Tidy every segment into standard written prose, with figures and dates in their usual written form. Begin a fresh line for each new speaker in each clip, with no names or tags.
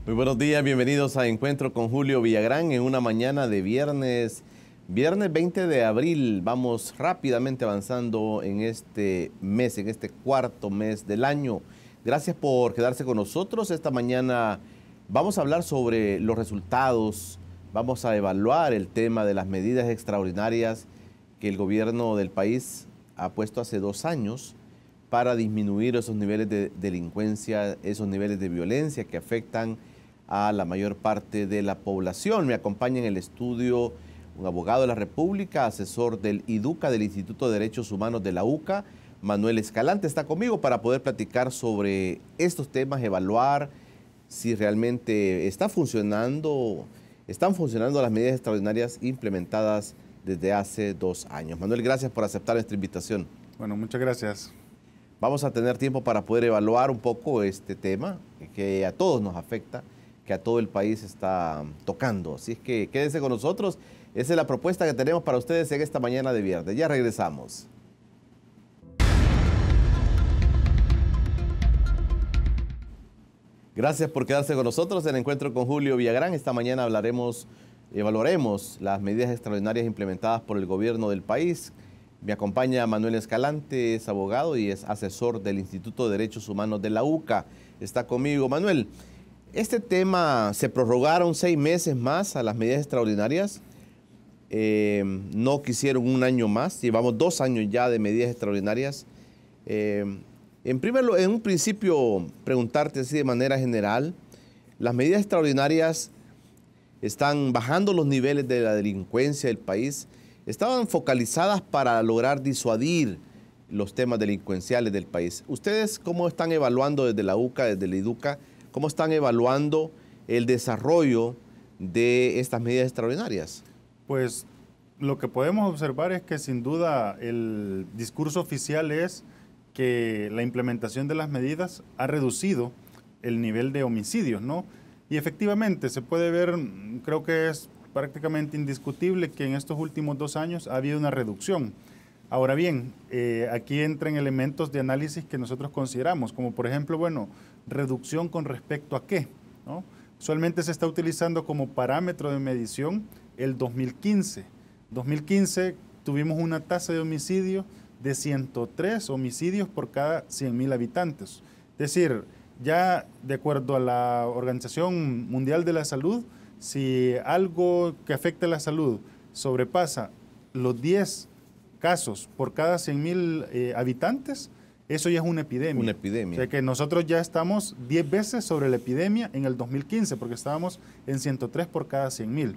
Muy buenos días, bienvenidos a Encuentro con Julio Villagrán en una mañana de viernes 20 de abril. Vamos rápidamente avanzando en este mes, en este cuarto mes del año. Gracias por quedarse con nosotros. Esta mañana vamos a hablar sobre los resultados, vamos a evaluar el tema de las medidas extraordinarias que el gobierno del país ha puesto hace 2 años para disminuir esos niveles de delincuencia, esos niveles de violencia que afectan a la mayor parte de la población. Me acompaña en el estudio un abogado de la República, asesor del IDUCA, del Instituto de Derechos Humanos de la UCA, Manuel Escalante. Está conmigo para poder platicar sobre estos temas, evaluar si realmente están funcionando las medidas extraordinarias implementadas desde hace 2 años. Manuel, gracias por aceptar nuestra invitación.
Bueno, muchas gracias.
Vamos a tener tiempo para poder evaluar un poco este tema que a todos nos afecta, que a todo el país está tocando. Así es que quédense con nosotros. Esa es la propuesta que tenemos para ustedes en esta mañana de viernes. Ya regresamos. Gracias por quedarse con nosotros en Encuentro con Julio Villagrán. Esta mañana evaluaremos las medidas extraordinarias implementadas por el gobierno del país. Me acompaña Manuel Escalante, es abogado y es asesor del Instituto de Derechos Humanos de la UCA. Está conmigo. Manuel, este tema, se prorrogaron 6 meses más a las medidas extraordinarias. No quisieron 1 año más. Llevamos 2 años ya de medidas extraordinarias. En un principio, preguntarte así de manera general, las medidas extraordinarias están bajando los niveles de la delincuencia del país. Estaban focalizadas para lograr disuadir los temas delincuenciales del país. ¿Ustedes cómo están evaluando desde la UCA, desde el IDUCA, cómo están evaluando el desarrollo de estas medidas extraordinarias?
Pues lo que podemos observar es que sin duda el discurso oficial es que la implementación de las medidas ha reducido el nivel de homicidios, ¿no? Y efectivamente se puede ver, creo que es prácticamente indiscutible que en estos últimos 2 años ha habido una reducción. Ahora bien, aquí entran elementos de análisis que nosotros consideramos, como por ejemplo, bueno, reducción con respecto a qué, ¿no? Usualmente se está utilizando como parámetro de medición el 2015. 2015 tuvimos una tasa de homicidio de 103 homicidios por cada 100.000 habitantes. Es decir, ya de acuerdo a la Organización Mundial de la Salud, si algo que afecta a la salud sobrepasa los 10 casos por cada 100.000 habitantes, eso ya es una epidemia.
Una epidemia.
O sea que nosotros ya estamos 10 veces sobre la epidemia en el 2015, porque estábamos en 103 por cada 100.000.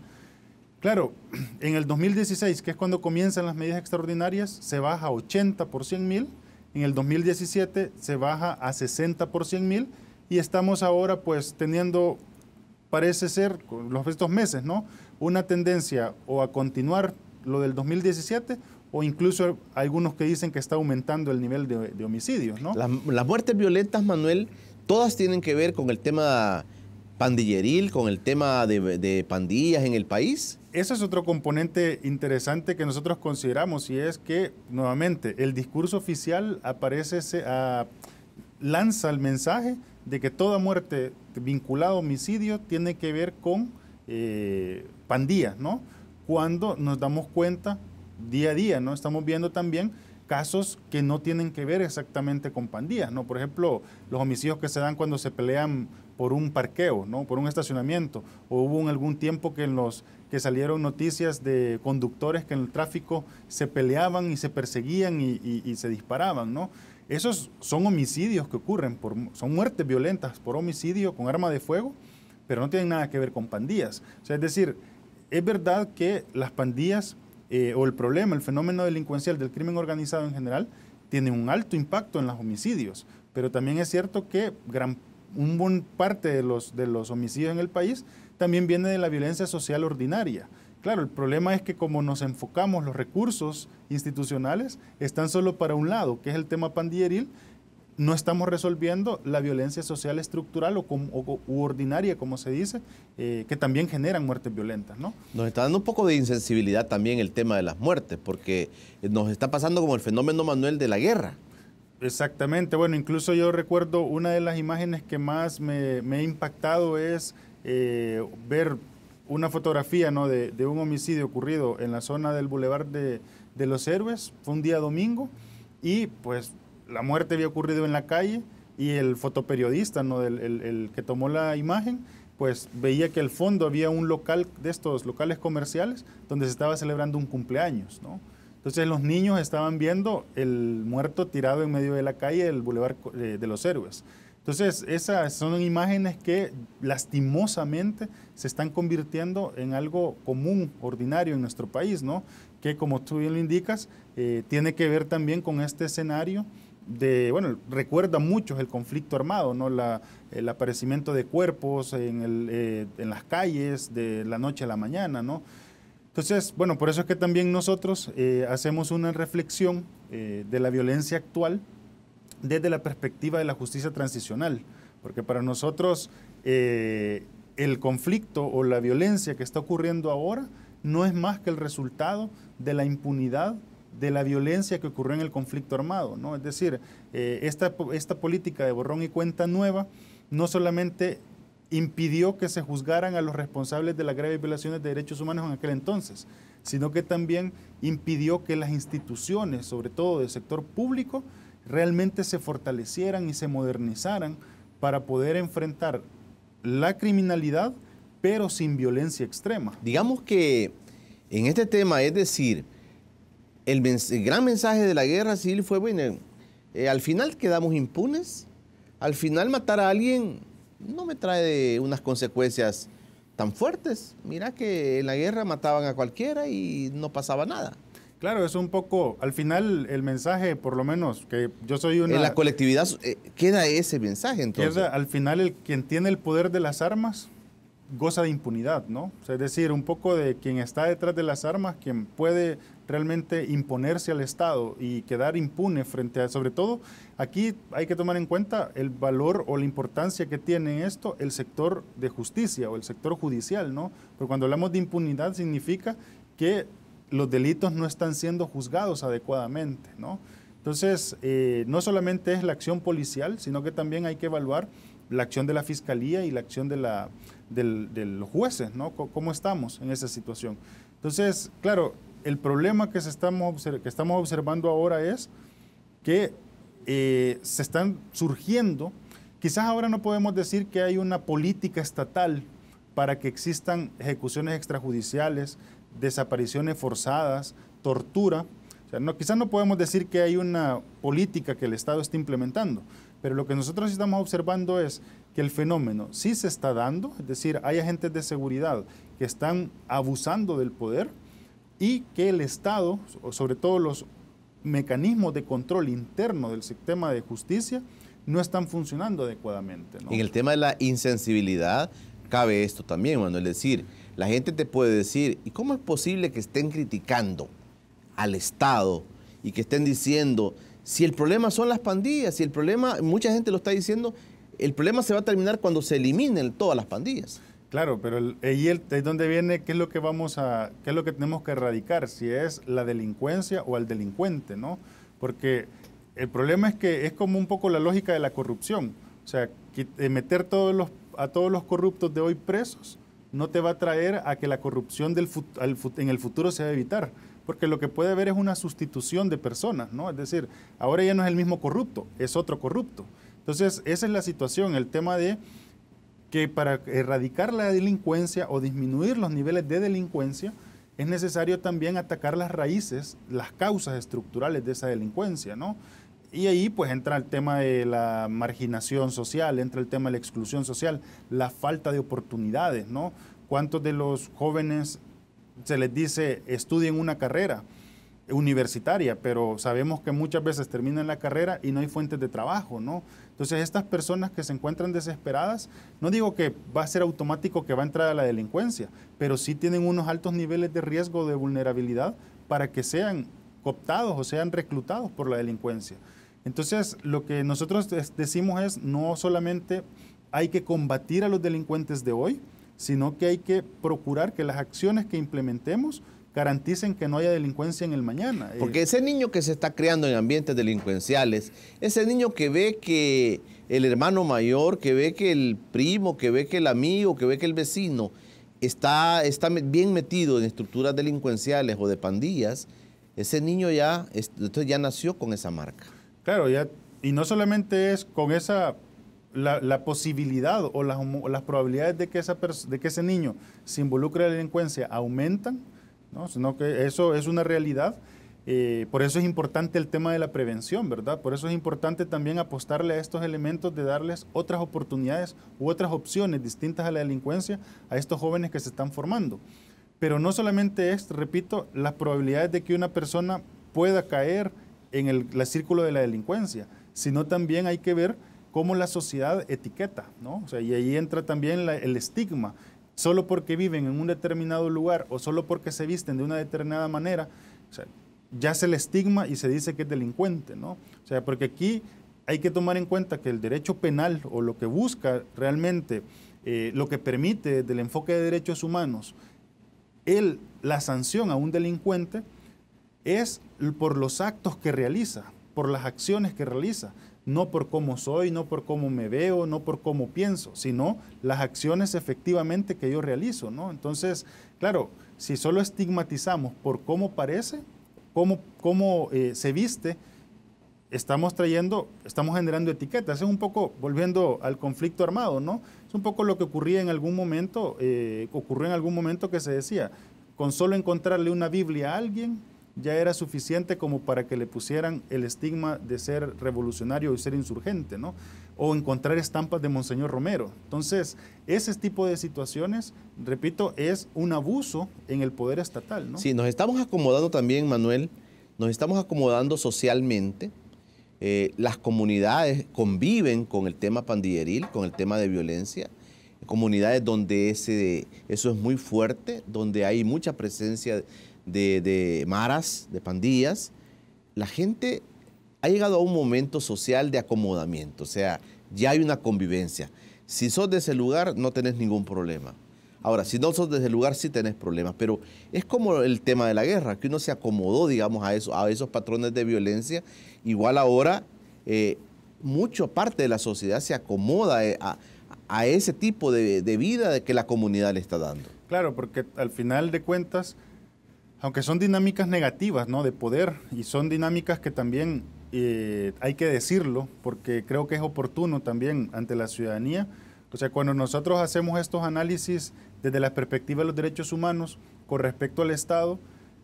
Claro, en el 2016, que es cuando comienzan las medidas extraordinarias, se baja a 80 por 100.000. En el 2017 se baja a 60 por 100.000 y estamos ahora pues teniendo, parece ser, estos meses, ¿no?, una tendencia o a continuar lo del 2017 o incluso algunos que dicen que está aumentando el nivel de homicidios, ¿no?
Las muertes violentas, Manuel, todas tienen que ver con el tema pandilleril, con el tema de pandillas en el país.
Ese es otro componente interesante que nosotros consideramos y es que, nuevamente, el discurso oficial lanza el mensaje de que toda muerte vinculada a homicidio tiene que ver con pandillas, ¿no? Cuando nos damos cuenta día a día, ¿no? Estamos viendo también casos que no tienen que ver exactamente con pandillas, ¿no? Por ejemplo, los homicidios que se dan cuando se pelean por un parqueo, ¿no?, por un estacionamiento, o hubo en algún tiempo que salieron noticias de conductores que en el tráfico se peleaban y se perseguían y se disparaban, ¿no? Esos son homicidios que ocurren, son muertes violentas por homicidio con arma de fuego, pero no tienen nada que ver con pandillas. O sea, es decir, es verdad que las pandillas o el problema, el fenómeno delincuencial del crimen organizado en general, tiene un alto impacto en los homicidios, pero también es cierto que un buen parte de los homicidios en el país también viene de la violencia social ordinaria. Claro, el problema es que como nos enfocamos, los recursos institucionales están solo para un lado, que es el tema pandilleril, no estamos resolviendo la violencia social estructural u ordinaria, como se dice, que también generan muertes violentas, ¿no?
Nos está dando un poco de insensibilidad también el tema de las muertes, porque nos está pasando como el fenómeno, Manuel, de la guerra.
Exactamente, bueno, incluso yo recuerdo una de las imágenes que más me ha impactado es ver una fotografía, ¿no?, de un homicidio ocurrido en la zona del Boulevard de los Héroes. Fue un día domingo y pues la muerte había ocurrido en la calle y el fotoperiodista, ¿no?, el que tomó la imagen, pues veía que al fondo había un local de estos locales comerciales donde se estaba celebrando un cumpleaños, ¿no? Entonces los niños estaban viendo el muerto tirado en medio de la calle del Boulevard de los Héroes. Entonces esas son imágenes que lastimosamente se están convirtiendo en algo común, ordinario en nuestro país, ¿no? Que como tú bien lo indicas, tiene que ver también con este escenario de, bueno, recuerda mucho el conflicto armado, ¿no? El aparecimiento de cuerpos en las calles de la noche a la mañana, ¿no? Entonces, bueno, por eso es que también nosotros hacemos una reflexión de la violencia actual desde la perspectiva de la justicia transicional, porque para nosotros el conflicto o la violencia que está ocurriendo ahora no es más que el resultado de la impunidad de la violencia que ocurrió en el conflicto armado, ¿no? Es decir, esta política de borrón y cuenta nueva no solamente impidió que se juzgaran a los responsables de las graves violaciones de derechos humanos en aquel entonces, sino que también impidió que las instituciones, sobre todo del sector público, realmente se fortalecieran y se modernizaran para poder enfrentar la criminalidad, pero sin violencia extrema.
Digamos que en este tema, es decir, el gran mensaje de la guerra civil fue, bueno, al final quedamos impunes, al final matar a alguien no me trae unas consecuencias tan fuertes. Mira que en la guerra mataban a cualquiera y no pasaba nada.
Claro, es un poco, al final el mensaje, por lo menos, que yo soy una...
En la colectividad queda ese mensaje, entonces.
Queda, al final, quien tiene el poder de las armas goza de impunidad, ¿no? O sea, es decir, un poco de quien está detrás de las armas, quien puede realmente imponerse al Estado y quedar impune frente a, sobre todo, aquí hay que tomar en cuenta el valor o la importancia que tiene esto el sector de justicia o el sector judicial, ¿no? Porque cuando hablamos de impunidad significa que los delitos no están siendo juzgados adecuadamente, ¿no? Entonces, no solamente es la acción policial, sino que también hay que evaluar la acción de la Fiscalía y la acción de los jueces, ¿no? ¿Cómo estamos en esa situación? Entonces, claro, el problema que estamos observando ahora es que se están surgiendo, quizás ahora no podemos decir que hay una política estatal para que existan ejecuciones extrajudiciales, desapariciones forzadas, tortura. O sea, quizás no podemos decir que hay una política que el Estado está implementando, pero lo que nosotros estamos observando es que el fenómeno sí se está dando, es decir, hay agentes de seguridad que están abusando del poder y que el Estado, o sobre todo los mecanismos de control interno del sistema de justicia, no están funcionando adecuadamente, ¿no?
En el tema de la insensibilidad cabe esto también, Manuel, es decir, la gente te puede decir, ¿y cómo es posible que estén criticando al Estado y que estén diciendo, si el problema son las pandillas, si el problema, mucha gente lo está diciendo, el problema se va a terminar cuando se eliminen todas las pandillas?
Claro, pero ahí es donde viene qué es lo que tenemos que erradicar, si es la delincuencia o al delincuente, ¿no? Porque el problema es que es como un poco la lógica de la corrupción. O sea, meter a todos los corruptos de hoy presos no te va a traer a que la corrupción en el futuro se va a evitar. Porque lo que puede haber es una sustitución de personas, ¿no? Es decir, ahora ya no es el mismo corrupto, es otro corrupto. Entonces, esa es la situación, el tema de que para erradicar la delincuencia o disminuir los niveles de delincuencia, es necesario también atacar las raíces, las causas estructurales de esa delincuencia, ¿no? Y ahí pues entra el tema de la marginación social, entra el tema de la exclusión social, la falta de oportunidades, ¿no? ¿Cuántos de los jóvenes se les dice estudien una carrera universitaria, pero sabemos que muchas veces terminan la carrera y no hay fuentes de trabajo, ¿no? Entonces estas personas que se encuentran desesperadas, no digo que va a ser automático que va a entrar a la delincuencia, pero sí tienen unos altos niveles de riesgo de vulnerabilidad para que sean cooptados o sean reclutados por la delincuencia. Entonces lo que nosotros decimos es no solamente hay que combatir a los delincuentes de hoy, sino que hay que procurar que las acciones que implementemos garanticen que no haya delincuencia en el mañana.
Porque ese niño que se está criando en ambientes delincuenciales, ese niño que ve que el hermano mayor, que ve que el primo, que ve que el amigo, que ve que el vecino está bien metido en estructuras delincuenciales o de pandillas, ese niño entonces ya nació con esa marca.
Claro, y no solamente es con esa, la posibilidad o las probabilidades de que ese niño se involucre en la delincuencia aumentan, ¿no? Sino que eso es una realidad. Por eso es importante el tema de la prevención, ¿verdad? Por eso es importante también apostarle a estos elementos de darles otras oportunidades u otras opciones distintas a la delincuencia a estos jóvenes que se están formando. Pero no solamente es, repito, las probabilidades de que una persona pueda caer en el círculo de la delincuencia, sino también hay que ver cómo la sociedad etiqueta, ¿no? O sea, y ahí entra también el estigma. Solo porque viven en un determinado lugar o solo porque se visten de una determinada manera, o sea, ya se le estigma y se dice que es delincuente, ¿no? O sea, porque aquí hay que tomar en cuenta que el derecho penal o lo que busca realmente, lo que permite del enfoque de derechos humanos, la sanción a un delincuente es por los actos que realiza, por las acciones que realiza, no por cómo soy, no por cómo me veo, no por cómo pienso, sino las acciones efectivamente que yo realizo, ¿no? Entonces, claro, si solo estigmatizamos por cómo parece, cómo se viste, estamos generando etiquetas. Es un poco, volviendo al conflicto armado, ¿no? Es un poco lo que ocurría en algún momento, ocurrió en algún momento que se decía, con solo encontrarle una Biblia a alguien, ya era suficiente como para que le pusieran el estigma de ser revolucionario y ser insurgente, ¿no? O encontrar estampas de Monseñor Romero. Entonces, ese tipo de situaciones, repito, es un abuso en el poder estatal, ¿no?
Sí, nos estamos acomodando también, Manuel, nos estamos acomodando socialmente. Las comunidades conviven con el tema pandilleril, con el tema de violencia. Comunidades donde eso es muy fuerte, donde hay mucha presencia de maras, de pandillas. La gente ha llegado a un momento social de acomodamiento, o sea, ya hay una convivencia. Si sos de ese lugar, no tenés ningún problema. Ahora, si no sos de ese lugar, sí tenés problemas, pero es como el tema de la guerra, que uno se acomodó, digamos, a esos patrones de violencia. Igual ahora, mucha parte de la sociedad se acomoda a ese tipo de vida que la comunidad le está dando.
Claro, porque al final de cuentas, aunque son dinámicas negativas, ¿no?, de poder, y son dinámicas que también hay que decirlo, porque creo que es oportuno también ante la ciudadanía. O sea, cuando nosotros hacemos estos análisis desde la perspectiva de los derechos humanos con respecto al Estado,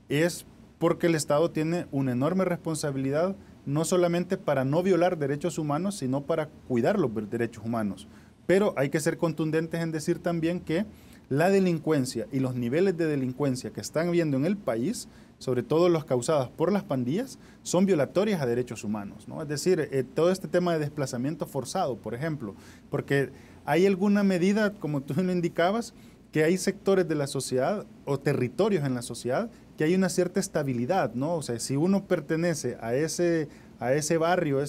es porque el Estado tiene una enorme responsabilidad, no solamente para no violar derechos humanos, sino para cuidar los derechos humanos. Pero hay que ser contundentes en decir también que la delincuencia y los niveles de delincuencia que están viendo en el país, sobre todo los causadas por las pandillas, son violatorias a derechos humanos, ¿no? Es decir, todo este tema de desplazamiento forzado, por ejemplo, porque hay alguna medida, como tú lo indicabas, que hay sectores de la sociedad o territorios en la sociedad que hay una cierta estabilidad, ¿no? O sea, si uno pertenece a ese barrio,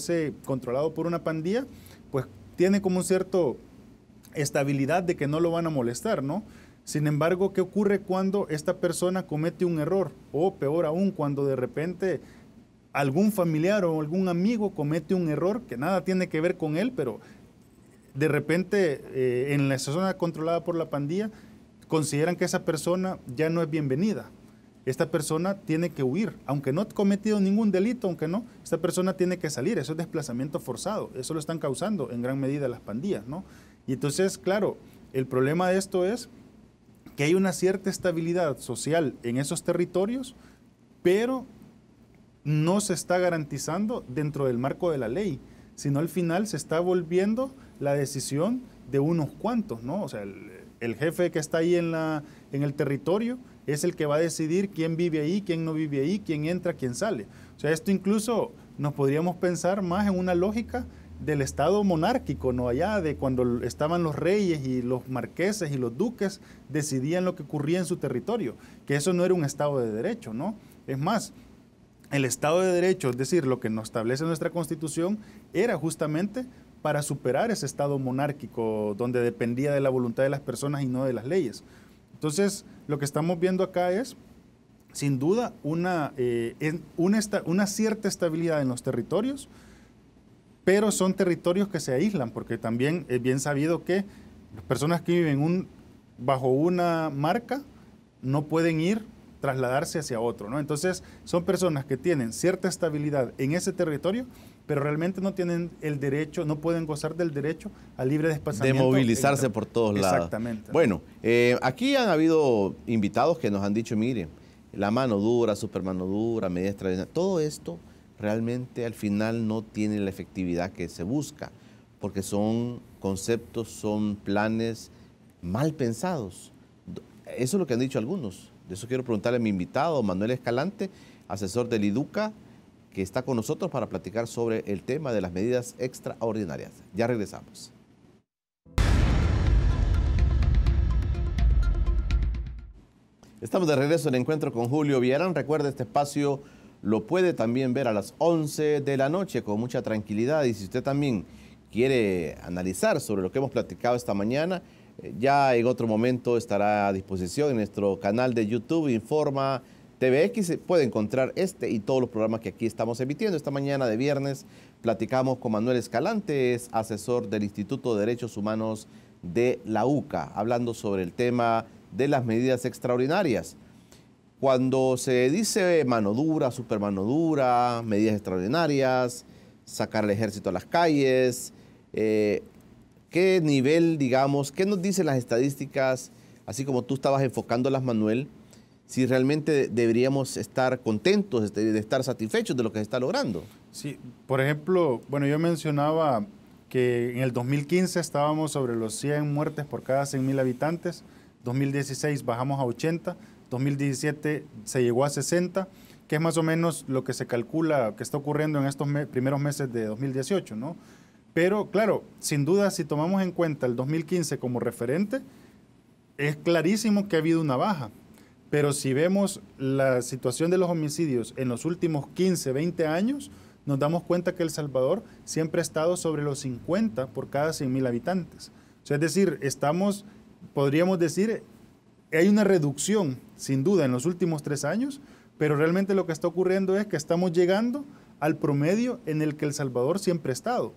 controlado por una pandilla, pues tiene como un cierto estabilidad de que no lo van a molestar, ¿no? Sin embargo, ¿qué ocurre cuando esta persona comete un error? O peor aún, cuando de repente algún familiar o algún amigo comete un error que nada tiene que ver con él, pero de repente en la zona controlada por la pandilla consideran que esa persona ya no es bienvenida. Esta persona tiene que huir, aunque no ha cometido ningún delito, aunque no, esta persona tiene que salir. Eso es desplazamiento forzado, eso lo están causando en gran medida las pandillas, ¿no? Y entonces, claro, el problema de esto es que hay una cierta estabilidad social en esos territorios, pero no se está garantizando dentro del marco de la ley, sino al final se está volviendo la decisión de unos cuantos, ¿no? O sea, el jefe que está ahí en el territorio es el que va a decidir quién vive ahí, quién no vive ahí, quién entra, quién sale. O sea, esto incluso nos podríamos pensar más en una lógica del Estado monárquico, ¿no? Allá de cuando estaban los reyes y los marqueses y los duques decidían lo que ocurría en su territorio, que eso no era un Estado de Derecho, ¿no? Es más, el Estado de Derecho, es decir, lo que nos establece nuestra Constitución, era justamente para superar ese Estado monárquico donde dependía de la voluntad de las personas y no de las leyes. Entonces, lo que estamos viendo acá es sin duda, una cierta estabilidad en los territorios, pero son territorios que se aíslan, porque también es bien sabido que las personas que viven bajo una marca no pueden trasladarse hacia otro, ¿no? Entonces, son personas que tienen cierta estabilidad en ese territorio, pero realmente no tienen el derecho, no pueden gozar del derecho al libre desplazamiento.
De movilizarse por todos lados.
Exactamente.
Bueno, aquí han habido invitados que nos han dicho, miren, la mano dura, super mano dura, medida extraordinaria, todo esto realmente al final no tiene la efectividad que se busca, porque son conceptos, son planes mal pensados. Eso es lo que han dicho algunos. De eso quiero preguntarle a mi invitado, Manuel Escalante, asesor del IDUCA, que está con nosotros para platicar sobre el tema de las medidas extraordinarias. Ya regresamos. Estamos de regreso en Encuentro con Julio Villarán. Recuerde, este espacio lo puede también ver a las 11 de la noche con mucha tranquilidad. Y si usted también quiere analizar sobre lo que hemos platicado esta mañana, ya en otro momento estará a disposición en nuestro canal de YouTube, Informa TVX. Puede encontrar este y todos los programas que aquí estamos emitiendo. Esta mañana de viernes platicamos con Manuel Escalante, es asesor del Instituto de Derechos Humanos de la UCA, hablando sobre el tema de las medidas extraordinarias. Cuando se dice mano dura, super mano dura, medidas extraordinarias, sacar al ejército a las calles, ¿qué nivel, digamos, qué nos dicen las estadísticas, así como tú estabas enfocándolas, Manuel, si realmente deberíamos estar contentos, de estar satisfechos de lo que se está logrando?
Sí, por ejemplo, bueno, yo mencionaba que en el 2015 estábamos sobre los 100 muertes por cada 100.000 habitantes, 2016 bajamos a 80, 2017 se llegó a 60, que es más o menos lo que se calcula que está ocurriendo en estos primeros meses de 2018, ¿no? Pero claro, sin duda, si tomamos en cuenta el 2015 como referente, es clarísimo que ha habido una baja. Pero si vemos la situación de los homicidios en los últimos 15, 20 años, nos damos cuenta que El Salvador siempre ha estado sobre los 50 por cada 100.000 habitantes. O sea, es decir, podríamos decir, hay una reducción, sin duda, en los últimos 3 años, pero realmente lo que está ocurriendo es que estamos llegando al promedio en el que El Salvador siempre ha estado.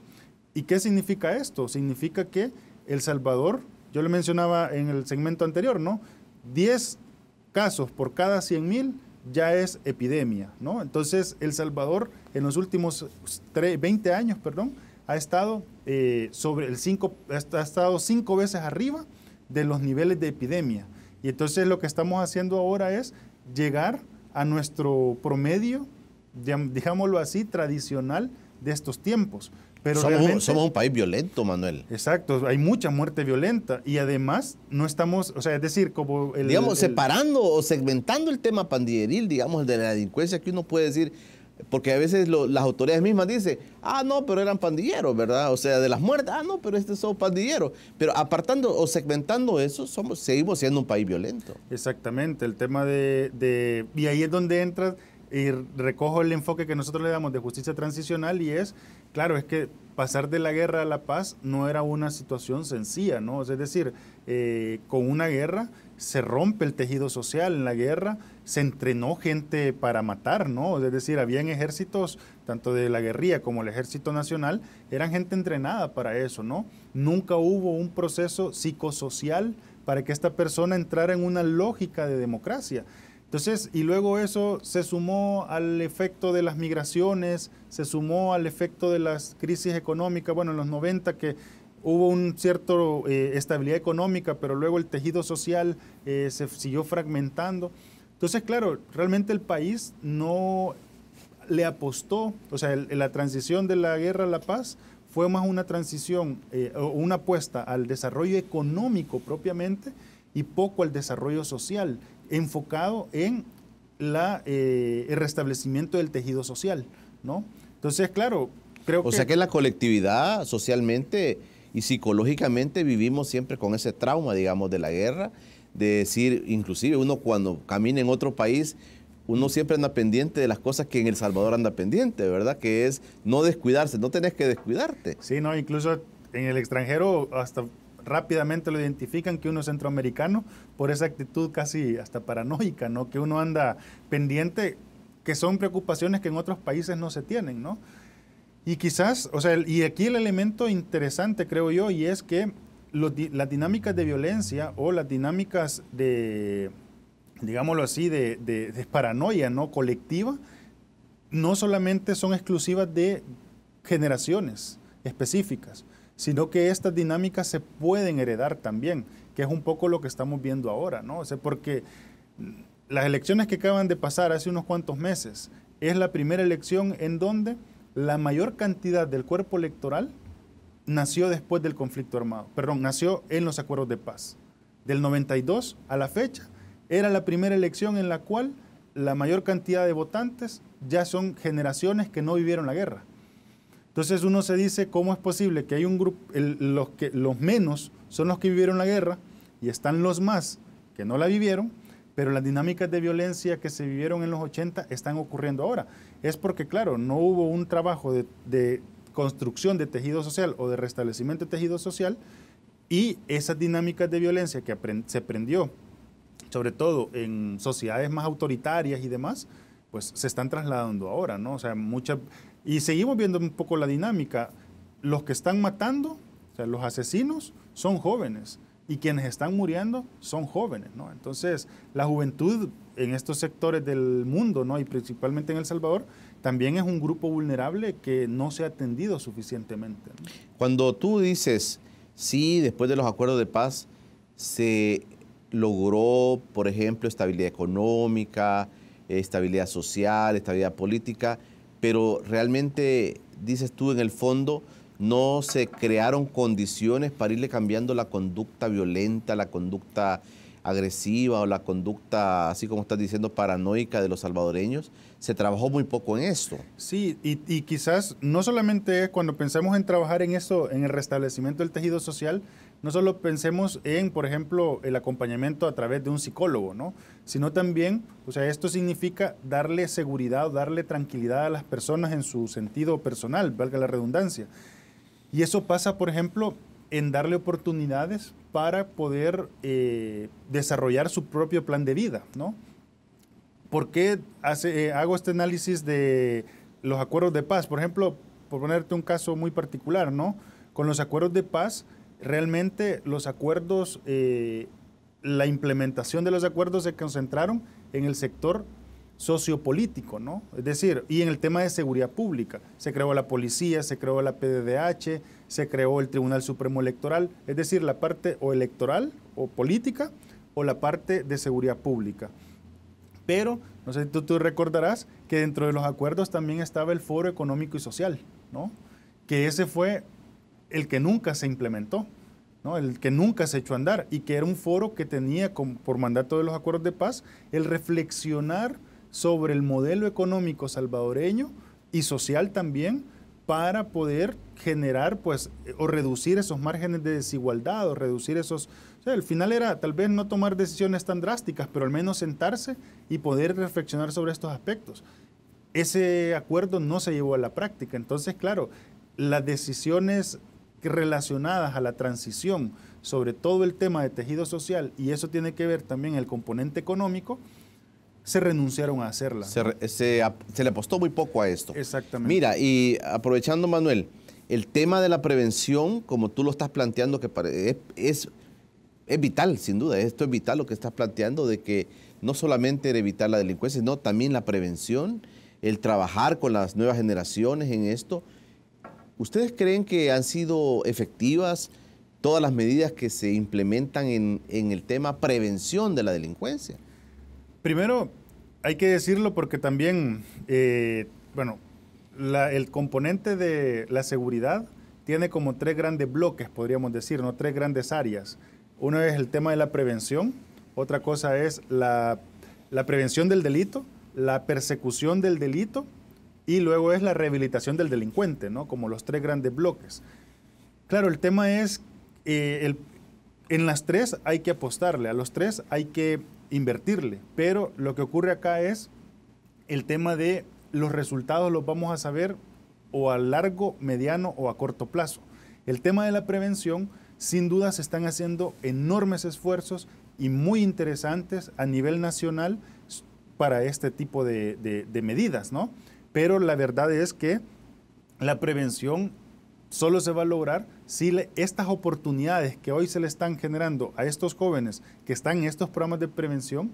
¿Y qué significa esto? Significa que El Salvador, yo lo mencionaba en el segmento anterior, ¿no? 10 casos por cada 100.000 ya es epidemia, ¿no? Entonces, El Salvador en los últimos 20 años, ha estado ha estado 5 veces arriba de los niveles de epidemia. Y entonces lo que estamos haciendo ahora es llegar a nuestro promedio, digámoslo así, tradicional de estos tiempos. Pero
somos un país violento, Manuel.
Exacto, hay mucha muerte violenta y además no estamos, o sea, es decir, como
separando o segmentando el tema pandilleril, digamos, de la delincuencia, que uno puede decir, porque a veces las autoridades mismas dicen, no, pero eran pandilleros, ¿verdad? O sea, de las muertes, no, pero son pandilleros. Pero apartando o segmentando eso, seguimos siendo un país violento.
Exactamente, el tema y ahí es donde entra y recojo el enfoque que nosotros le damos de justicia transicional y es, claro, es que pasar de la guerra a la paz no era una situación sencilla, ¿no? Es decir, con una guerra se rompe el tejido social, en la guerra se entrenó gente para matar, ¿no? Es decir, habían ejércitos, tanto de la guerrilla como el Ejército Nacional, eran gente entrenada para eso, ¿no? Nunca hubo un proceso psicosocial para que esta persona entrara en una lógica de democracia. Entonces, y luego eso se sumó al efecto de las migraciones, se sumó al efecto de las crisis económicas, bueno, en los 90 que hubo un cierto estabilidad económica, pero luego el tejido social se siguió fragmentando. Entonces, claro, realmente el país no le apostó, o sea, la transición de la guerra a la paz fue más una transición o una apuesta al desarrollo económico propiamente y poco al desarrollo social, enfocado en el restablecimiento del tejido social, ¿no? Entonces, claro, creo que...
O sea que la colectividad socialmente y psicológicamente vivimos siempre con ese trauma, digamos, de la guerra, de decir, inclusive uno cuando camina en otro país, uno siempre anda pendiente de las cosas que en El Salvador anda pendiente, ¿verdad? Que es no descuidarse, no tenés que descuidarte.
Sí, no, incluso en el extranjero hasta rápidamente lo identifican que uno es centroamericano por esa actitud casi hasta paranoica, ¿no? Que uno anda pendiente, que son preocupaciones que en otros países no se tienen, ¿no? Y quizás, o sea, y aquí el elemento interesante, creo yo, y es que las dinámicas de violencia o las dinámicas de, digámoslo así, de paranoia, ¿no? Colectiva, no solamente son exclusivas de generaciones específicas, sino que estas dinámicas se pueden heredar también, que es un poco lo que estamos viendo ahora, ¿no? O sea, porque las elecciones que acaban de pasar hace unos cuantos meses es la primera elección en donde la mayor cantidad del cuerpo electoral nació después del conflicto armado, perdón, nació en los acuerdos de paz. Del 92 a la fecha, era la primera elección en la cual la mayor cantidad de votantes ya son generaciones que no vivieron la guerra. Entonces uno se dice, ¿cómo es posible que hay un grupo, los menos son los que vivieron la guerra y están los más que no la vivieron, pero las dinámicas de violencia que se vivieron en los 80 están ocurriendo ahora? Es porque, claro, no hubo un trabajo de construcción de tejido social o de restablecimiento de tejido social, y esas dinámicas de violencia que se aprendió, sobre todo en sociedades más autoritarias y demás, pues se están trasladando ahora, ¿no? O sea, y seguimos viendo un poco la dinámica. Los que están matando, o sea, los asesinos, son jóvenes, y quienes están muriendo son jóvenes, ¿no? Entonces, la juventud en estos sectores del mundo, ¿no? Y principalmente en El Salvador, también es un grupo vulnerable que no se ha atendido suficientemente, ¿no?
Cuando tú dices, sí, después de los acuerdos de paz se logró, por ejemplo, estabilidad económica, estabilidad social, estabilidad política, pero realmente, dices tú, en el fondo, no se crearon condiciones para irle cambiando la conducta violenta, la conducta agresiva o la conducta, así como estás diciendo, paranoica de los salvadoreños. Se trabajó muy poco en esto.
Sí, y quizás no solamente cuando pensemos en trabajar en eso, en el restablecimiento del tejido social, no solo pensemos en, por ejemplo, el acompañamiento a través de un psicólogo, ¿no? Sino también, o sea, esto significa darle seguridad, darle tranquilidad a las personas en su sentido personal, valga la redundancia. Y eso pasa, por ejemplo, en darle oportunidades para poder desarrollar su propio plan de vida, ¿no? ¿Por qué hago este análisis de los acuerdos de paz? Por ejemplo, por ponerte un caso muy particular, ¿no? Con los acuerdos de paz, realmente los acuerdos, la implementación de los acuerdos se concentraron en el sector sociopolítico, ¿no? Es decir, y en el tema de seguridad pública. Se creó la policía, se creó la PDDH, se creó el Tribunal Supremo Electoral, es decir, la parte o electoral o política o la parte de seguridad pública. Pero, no sé si tú recordarás que dentro de los acuerdos también estaba el Foro Económico y Social, ¿no? Que ese fue el que nunca se implementó, ¿no? El que nunca se echó a andar, y que era un foro que tenía por mandato de los acuerdos de paz el reflexionar sobre el modelo económico salvadoreño y social también, para poder generar, pues, o reducir esos márgenes de desigualdad, o reducir esos... O sea, al final era tal vez no tomar decisiones tan drásticas, pero al menos sentarse y poder reflexionar sobre estos aspectos. Ese acuerdo no se llevó a la práctica. Entonces, claro, las decisiones relacionadas a la transición sobre todo el tema de tejido social, y eso tiene que ver también el componente económico, se renunciaron a hacerla.
Se le apostó muy poco a esto.
Exactamente.
Mira, y aprovechando, Manuel, el tema de la prevención, como tú lo estás planteando, que es vital, sin duda. Esto es vital lo que estás planteando, de que no solamente evitar la delincuencia, sino también la prevención, el trabajar con las nuevas generaciones en esto. ¿Ustedes creen que han sido efectivas todas las medidas que se implementan en el tema prevención de la delincuencia?
Primero, hay que decirlo porque también, bueno, el componente de la seguridad tiene como tres grandes bloques, podríamos decir, ¿no? Tres grandes áreas. Uno es el tema de la prevención, otra cosa es la prevención del delito, la persecución del delito, y luego es la rehabilitación del delincuente, ¿no? Como los tres grandes bloques. Claro, el tema es, en las tres hay que apostarle, a los tres hay que invertirle, pero lo que ocurre acá es el tema de los resultados los vamos a saber o a largo, mediano o a corto plazo. El tema de la prevención sin duda se están haciendo enormes esfuerzos y muy interesantes a nivel nacional para este tipo de medidas, ¿no? Pero la verdad es que la prevención solo se va a lograr si estas oportunidades que hoy se le están generando a estos jóvenes que están en estos programas de prevención,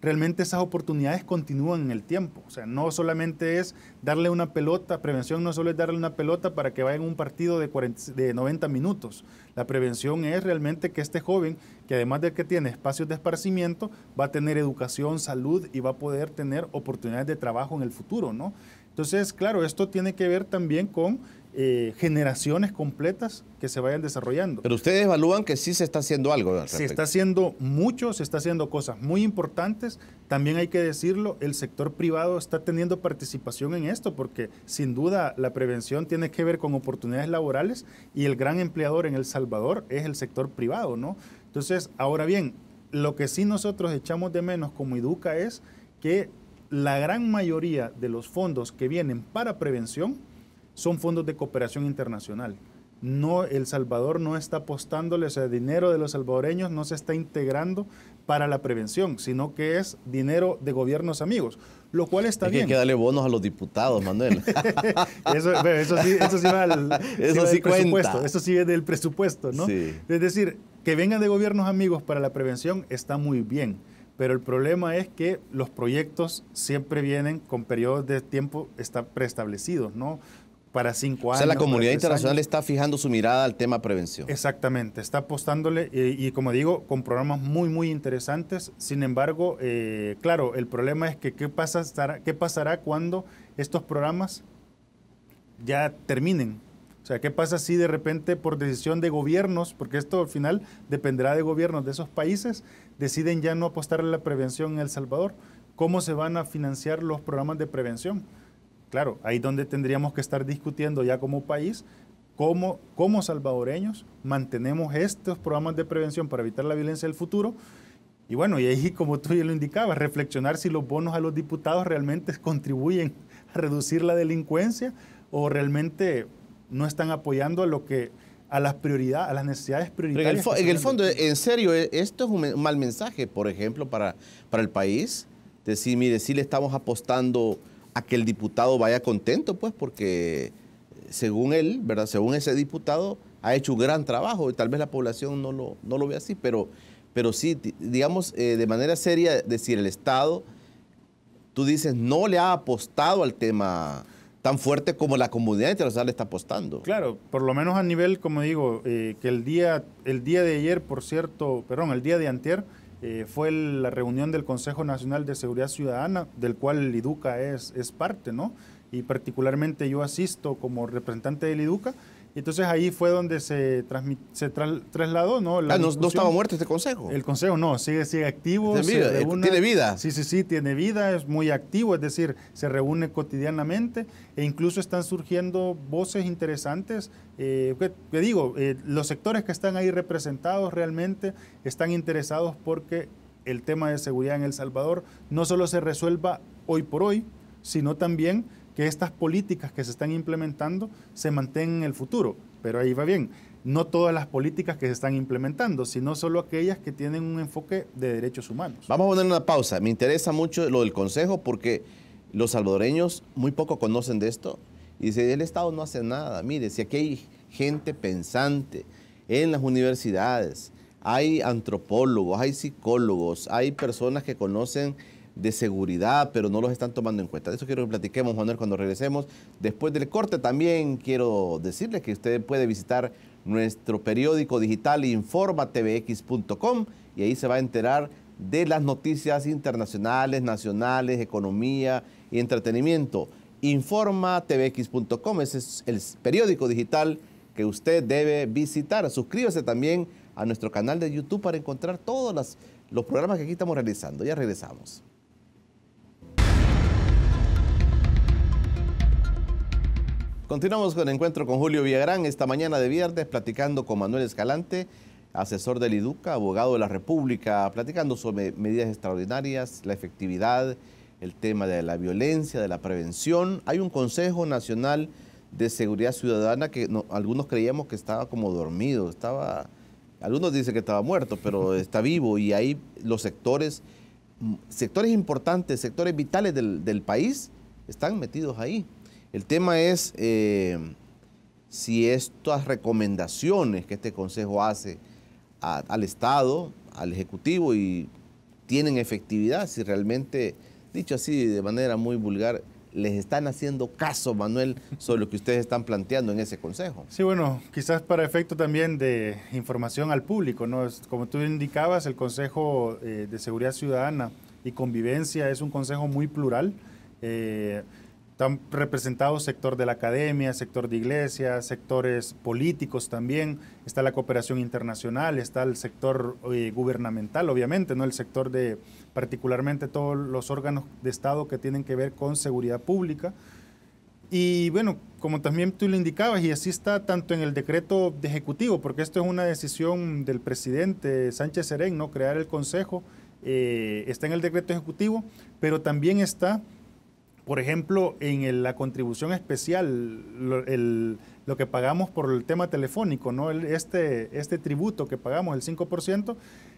realmente esas oportunidades continúan en el tiempo. O sea, no solamente es darle una pelota, prevención no solo es darle una pelota para que vaya en un partido de 90 minutos. La prevención es realmente que este joven, que además de que tiene espacios de esparcimiento, va a tener educación, salud y va a poder tener oportunidades de trabajo en el futuro, ¿no? Entonces, claro, esto tiene que ver también con generaciones completas que se vayan desarrollando.
Pero ustedes evalúan que sí se está haciendo algo al respecto.
Se está haciendo mucho, se está haciendo cosas muy importantes. También hay que decirlo, el sector privado está teniendo participación en esto porque sin duda la prevención tiene que ver con oportunidades laborales y el gran empleador en El Salvador es el sector privado, ¿no? Entonces, ahora bien, lo que sí nosotros echamos de menos como Iduca es que la gran mayoría de los fondos que vienen para prevención son fondos de cooperación internacional. No, El Salvador no está apostándole, o sea, dinero de los salvadoreños no se está integrando para la prevención, sino que es dinero de gobiernos amigos, lo cual está bien.
Hay que darle bonos a los diputados, Manuel.
eso sí va
eso sí
presupuesto, eso sí es del presupuesto, ¿no?
Sí.
Es decir, que vengan de gobiernos amigos para la prevención está muy bien, pero el problema es que los proyectos siempre vienen con periodos de tiempo preestablecidos, ¿no? Para 5 años.
O sea, la comunidad internacional está fijando su mirada al tema prevención.
Exactamente, está apostándole y como digo, con programas muy, muy interesantes. Sin embargo, claro, el problema es que qué pasará cuando estos programas ya terminen. O sea, ¿qué pasa si de repente por decisión de gobiernos, porque esto al final dependerá de gobiernos de esos países, deciden ya no apostarle a la prevención en El Salvador? ¿Cómo se van a financiar los programas de prevención? Claro, ahí donde tendríamos que estar discutiendo ya como país cómo como salvadoreños mantenemos estos programas de prevención para evitar la violencia del futuro. Y bueno, y ahí como tú ya lo indicabas, reflexionar si los bonos a los diputados realmente contribuyen a reducir la delincuencia o realmente no están apoyando a las prioridades, a las necesidades prioritarias.
Pero en el fondo, en serio, esto es un mal mensaje, por ejemplo, para el país. Decir, mire, sí le estamos apostando a que el diputado vaya contento, pues, porque según él, ¿verdad? Según ese diputado, ha hecho un gran trabajo y tal vez la población no lo ve así, pero sí, digamos, de manera seria, decir, el Estado, tú dices, no le ha apostado al tema tan fuerte como la comunidad internacional le está apostando.
Claro, por lo menos a nivel, como digo, que el día de ayer, el día de antier, fue la reunión del Consejo Nacional de Seguridad Ciudadana, del cual el Iduca es parte, ¿no? Y particularmente yo asisto como representante del Iduca. Entonces ahí fue donde se trasladó, ¿no?
¿No estaba muerto este consejo?
El consejo no, sigue activo.
¿Tiene vida?
Sí, tiene vida, es muy activo, es decir, se reúne cotidianamente e incluso están surgiendo voces interesantes. Los sectores que están ahí representados realmente están interesados porque el tema de seguridad en El Salvador no solo se resuelva hoy por hoy, sino también que estas políticas que se están implementando se mantengan en el futuro. Pero ahí va bien, no todas las políticas que se están implementando, sino solo aquellas que tienen un enfoque de derechos humanos.
Vamos a poner una pausa. Me interesa mucho lo del consejo porque los salvadoreños muy poco conocen de esto y dicen, el Estado no hace nada. Mire, si aquí hay gente pensante en las universidades, hay antropólogos, hay psicólogos, hay personas que conocen de seguridad, pero no los están tomando en cuenta. De eso quiero que platiquemos, Manuel, cuando regresemos. Después del corte también quiero decirles que usted puede visitar nuestro periódico digital informatvx.com y ahí se va a enterar de las noticias internacionales, nacionales, economía y entretenimiento. Informatvx.com, ese es el periódico digital que usted debe visitar. Suscríbase también a nuestro canal de YouTube para encontrar todos los programas que aquí estamos realizando. Ya regresamos. Continuamos con el encuentro con Julio Villagrán esta mañana de viernes, platicando con Manuel Escalante, asesor del Iduca, abogado de la República, platicando sobre medidas extraordinarias, la efectividad, el tema de la violencia, de la prevención. Hay un Consejo Nacional de Seguridad Ciudadana que algunos creíamos que estaba como dormido, estaba algunos dicen que estaba muerto, pero está vivo y ahí los sectores importantes, sectores vitales del país están metidos ahí. El tema es si estas recomendaciones que este Consejo hace al Estado, al Ejecutivo, y tienen efectividad, si realmente, dicho así de manera muy vulgar, les están haciendo caso, Manuel, sobre lo que ustedes están planteando en ese Consejo.
Sí, bueno, quizás para efecto también de información al público, ¿no? Como tú indicabas, el Consejo de Seguridad Ciudadana y Convivencia es un consejo muy plural. Están representados sector de la academia, sector de iglesia, sectores políticos también, está la cooperación internacional, está el sector gubernamental, obviamente, ¿no? El sector de particularmente todos los órganos de Estado que tienen que ver con seguridad pública. Y bueno, como también tú lo indicabas, y así está tanto en el decreto de ejecutivo, porque esto es una decisión del presidente Sánchez Serén, ¿no? Crear el consejo, está en el decreto ejecutivo, pero también está, por ejemplo, en la contribución especial, lo que pagamos por el tema telefónico, ¿no? Este tributo que pagamos, el 5%,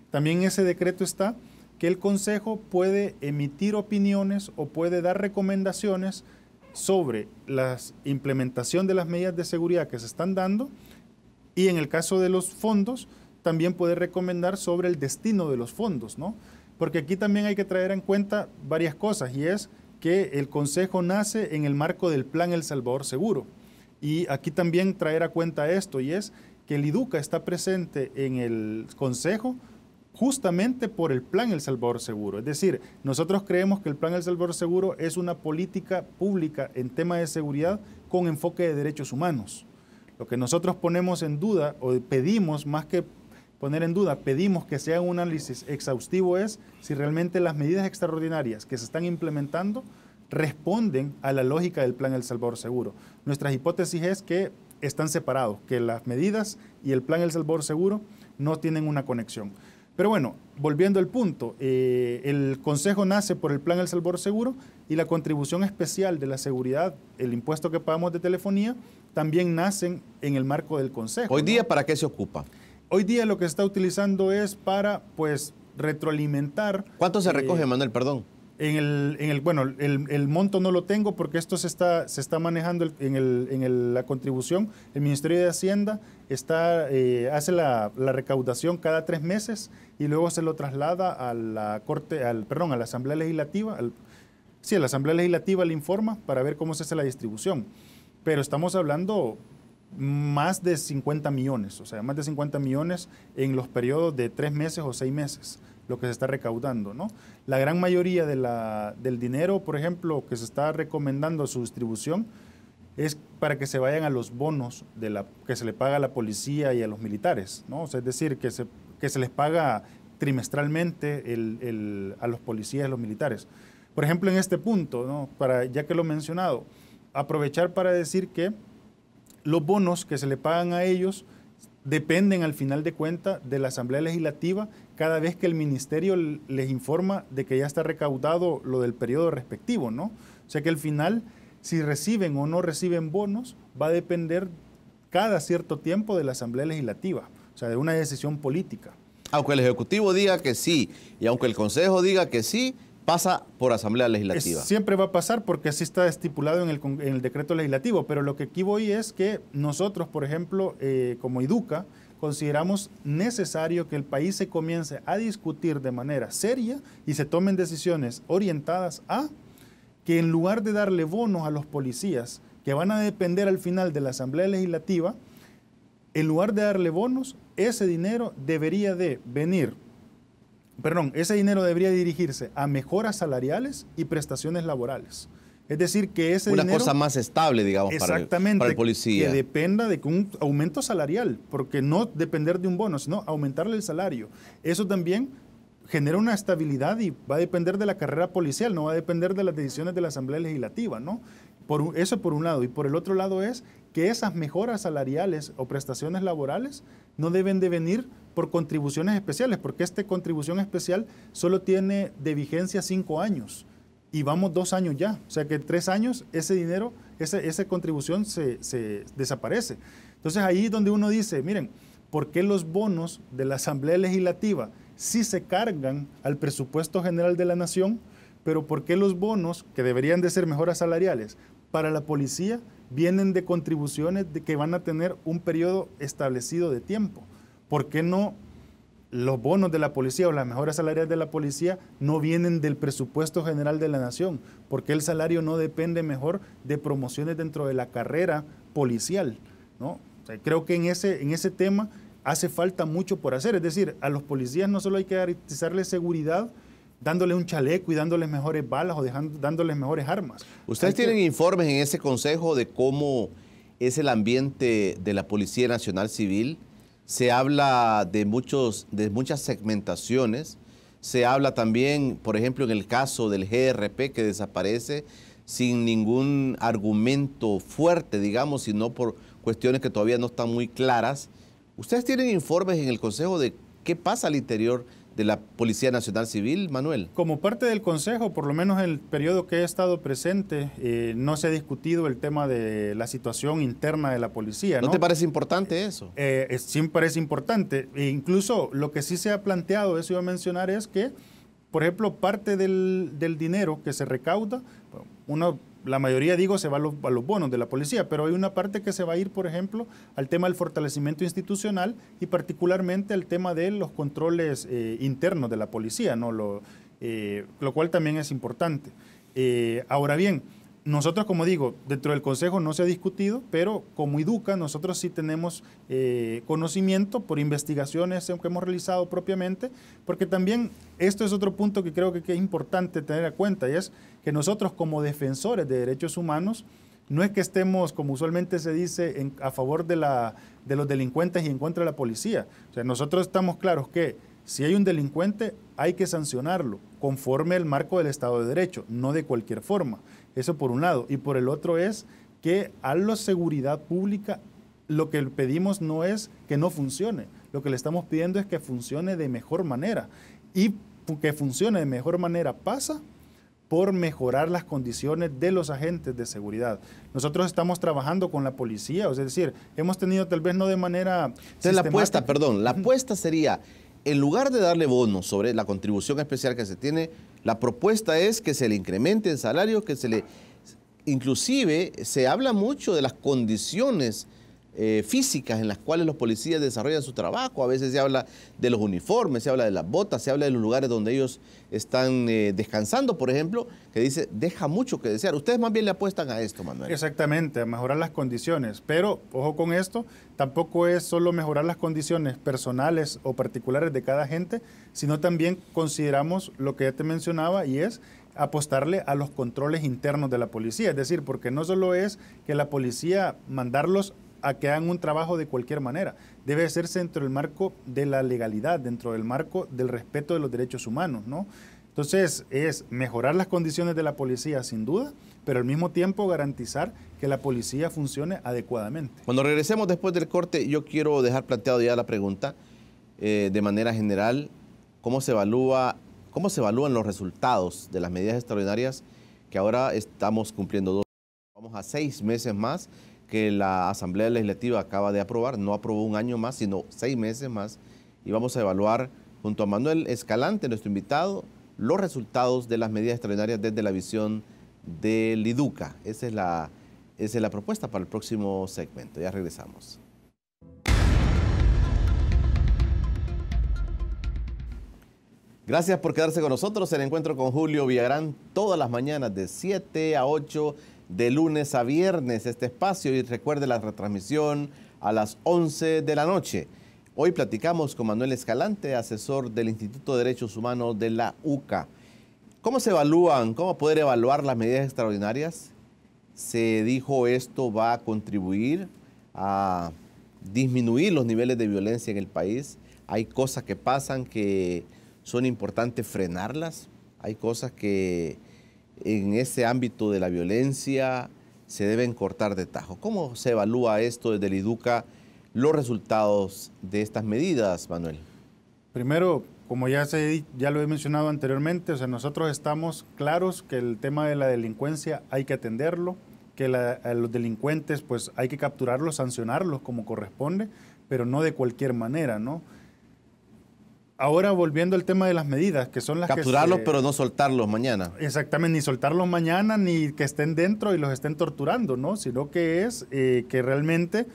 también en ese decreto está que el Consejo puede emitir opiniones o puede dar recomendaciones sobre la implementación de las medidas de seguridad que se están dando, y en el caso de los fondos también puede recomendar sobre el destino de los fondos, ¿no? Porque aquí también hay que traer en cuenta varias cosas, y es que el Consejo nace en el marco del Plan El Salvador Seguro. Y aquí también traer a cuenta esto, y es que el IDUCA está presente en el Consejo justamente por el Plan El Salvador Seguro. Es decir, nosotros creemos que el Plan El Salvador Seguro es una política pública en tema de seguridad con enfoque de derechos humanos. Lo que nosotros ponemos en duda, o pedimos, más que poner en duda, pedimos que se haga un análisis exhaustivo, es si realmente las medidas extraordinarias que se están implementando responden a la lógica del Plan El Salvador Seguro. Nuestra hipótesis es que están separados, que las medidas y el Plan El Salvador Seguro no tienen una conexión. Pero bueno, volviendo al punto, el Consejo nace por el Plan El Salvador Seguro, y la contribución especial de la seguridad, el impuesto que pagamos de telefonía, también nacen en el marco del Consejo.
Hoy día,
¿no?
¿Para qué se ocupa?
Hoy día lo que se está utilizando es para, pues, retroalimentar.
¿Cuánto se recoge, Manuel, perdón?
Bueno, el monto no lo tengo porque esto se está manejando en la contribución. El Ministerio de Hacienda hace la recaudación cada 3 meses y luego se lo traslada a la a la Asamblea Legislativa. A la Asamblea Legislativa le informa para ver cómo se hace la distribución. Pero estamos hablando más de 50 millones, o sea, más de 50 millones en los periodos de 3 meses o 6 meses, lo que se está recaudando, ¿no? La gran mayoría del dinero, por ejemplo, que se está recomendando su distribución, es para que se vayan a los bonos que se le paga a la policía y a los militares, ¿no? O sea, es decir, que se les paga trimestralmente a los policías y a los militares. Por ejemplo, en este punto, ¿no? Ya que lo he mencionado, aprovechar para decir que los bonos que se le pagan a ellos dependen al final de cuentas de la Asamblea Legislativa cada vez que el Ministerio les informa de que ya está recaudado lo del periodo respectivo, ¿no? O sea que al final, si reciben o no reciben bonos, va a depender cada cierto tiempo de la Asamblea Legislativa, o sea, de una decisión política.
Aunque el Ejecutivo diga que sí y aunque el Consejo diga que sí, pasa por Asamblea Legislativa.
Siempre va a pasar porque así está estipulado en el decreto legislativo, pero lo que aquí voy es que nosotros, por ejemplo, como IDUCA, consideramos necesario que el país se comience a discutir de manera seria y se tomen decisiones orientadas a que en lugar de darle bonos a los policías, que van a depender al final de la Asamblea Legislativa, en lugar de darle bonos, ese dinero debería dirigirse a mejoras salariales y prestaciones laborales. Es decir, que ese dinero...
Una cosa más estable, digamos, para el policía.
Que dependa de un aumento salarial, porque no depender de un bono, sino aumentarle el salario. Eso también genera una estabilidad y va a depender de la carrera policial, no va a depender de las decisiones de la Asamblea Legislativa, ¿no? Eso por un lado. Y por el otro lado es que esas mejoras salariales o prestaciones laborales no deben de venir por contribuciones especiales, porque esta contribución especial solo tiene de vigencia 5 años y vamos 2 años ya. O sea que en 3 años ese dinero, esa contribución se desaparece. Entonces ahí es donde uno dice, miren, ¿por qué los bonos de la Asamblea Legislativa sí se cargan al presupuesto general de la Nación, pero por qué los bonos, que deberían de ser mejoras salariales, para la policía vienen de contribuciones de que van a tener un periodo establecido de tiempo? ¿Por qué no los bonos de la policía o las mejoras salariales de la policía no vienen del presupuesto general de la Nación? ¿Por qué el salario no depende mejor de promociones dentro de la carrera policial, ¿no? O sea, creo que en ese tema hace falta mucho por hacer. Es decir, a los policías no solo hay que garantizarles seguridad dándole un chaleco y dándoles mejores balas o dándoles mejores armas.
¿Ustedes tienen informes en ese consejo de cómo es el ambiente de la Policía Nacional Civil? Se habla de muchas segmentaciones. Se habla también, por ejemplo, en el caso del GRP que desaparece sin ningún argumento fuerte, digamos, sino por cuestiones que todavía no están muy claras. ¿Ustedes tienen informes en el Consejo de qué pasa al interior de la Policía Nacional Civil, Manuel?
Como parte del Consejo, por lo menos en el periodo que he estado presente, no se ha discutido el tema de la situación interna de la policía, ¿no?
¿No te parece importante eso?
Sí me parece importante. E incluso lo que sí se ha planteado, eso iba a mencionar, es que, por ejemplo, parte del dinero que se recauda, la mayoría, digo, se va a los bonos de la policía, pero hay una parte que se va a ir, por ejemplo, al tema del fortalecimiento institucional y particularmente al tema de los controles internos de la policía, ¿no? Lo cual también es importante. Ahora bien, nosotros, como digo, dentro del Consejo no se ha discutido, pero como IDUCA nosotros sí tenemos conocimiento por investigaciones que hemos realizado propiamente, porque también esto es otro punto que creo que es importante tener en cuenta, y es que nosotros como defensores de derechos humanos no es que estemos, como usualmente se dice, a favor de los delincuentes y en contra de la policía. O sea, nosotros estamos claros que si hay un delincuente hay que sancionarlo conforme al marco del Estado de Derecho, no de cualquier forma. Eso por un lado. Y por el otro es que a la seguridad pública lo que pedimos no es que no funcione. Lo que le estamos pidiendo es que funcione de mejor manera. Y que funcione de mejor manera pasa por mejorar las condiciones de los agentes de seguridad. Nosotros estamos trabajando con la policía, es decir, hemos tenido tal vez no de manera
Entonces la apuesta sería, en lugar de darle bonos sobre la contribución especial que se tiene, la propuesta es que se le incremente el salario, inclusive se habla mucho de las condiciones físicas en las cuales los policías desarrollan su trabajo. A veces se habla de los uniformes, se habla de las botas, se habla de los lugares donde ellos están descansando, por ejemplo, que dice, deja mucho que desear. Ustedes más bien le apuestan a esto, Manuel.
Exactamente, a mejorar las condiciones, pero ojo con esto, tampoco es solo mejorar las condiciones personales o particulares de cada agente, sino también consideramos lo que ya te mencionaba, y es apostarle a los controles internos de la policía. Es decir, porque no solo es que la policía mandarlos a que hagan un trabajo de cualquier manera. Debe hacerse dentro del marco de la legalidad, dentro del marco del respeto de los derechos humanos, ¿no? Entonces, es mejorar las condiciones de la policía, sin duda, pero al mismo tiempo garantizar que la policía funcione adecuadamente.
Cuando regresemos después del corte, yo quiero dejar planteado ya la pregunta, de manera general, ¿cómo se evalúan los resultados de las medidas extraordinarias que ahora estamos cumpliendo Vamos a 6 meses más que la Asamblea Legislativa acaba de aprobar, no aprobó un año más, sino 6 meses más, y vamos a evaluar junto a Manuel Escalante, nuestro invitado, los resultados de las medidas extraordinarias desde la visión del IDUCA. Esa es la propuesta para el próximo segmento. Ya regresamos. Gracias por quedarse con nosotros. El encuentro con Julio Villagrán todas las mañanas de 7 a 8, de lunes a viernes, este espacio. Y recuerde la retransmisión a las 11 de la noche. Hoy platicamos con Manuel Escalante, asesor del Instituto de Derechos Humanos de la UCA. ¿Cómo se evalúan, cómo poder evaluar las medidas extraordinarias? Se dijo esto va a contribuir a disminuir los niveles de violencia en el país. Hay cosas que pasan que son importantes frenarlas. Hay cosas que en ese ámbito de la violencia se deben cortar de tajo. ¿Cómo se evalúa esto desde el IDUCA, los resultados de estas medidas, Manuel? Primero, como ya lo he mencionado anteriormente, o sea, nosotros estamos claros que el tema de la delincuencia hay que atenderlo, que a los delincuentes pues hay que capturarlos, sancionarlos como corresponde,
pero no de cualquier manera, ¿no? Ahora, volviendo al tema de las medidas, que son las
capturarlos, pero no soltarlos mañana.
Exactamente, ni soltarlos mañana, ni que estén dentro y los estén torturando, ¿no? Sino que es que realmente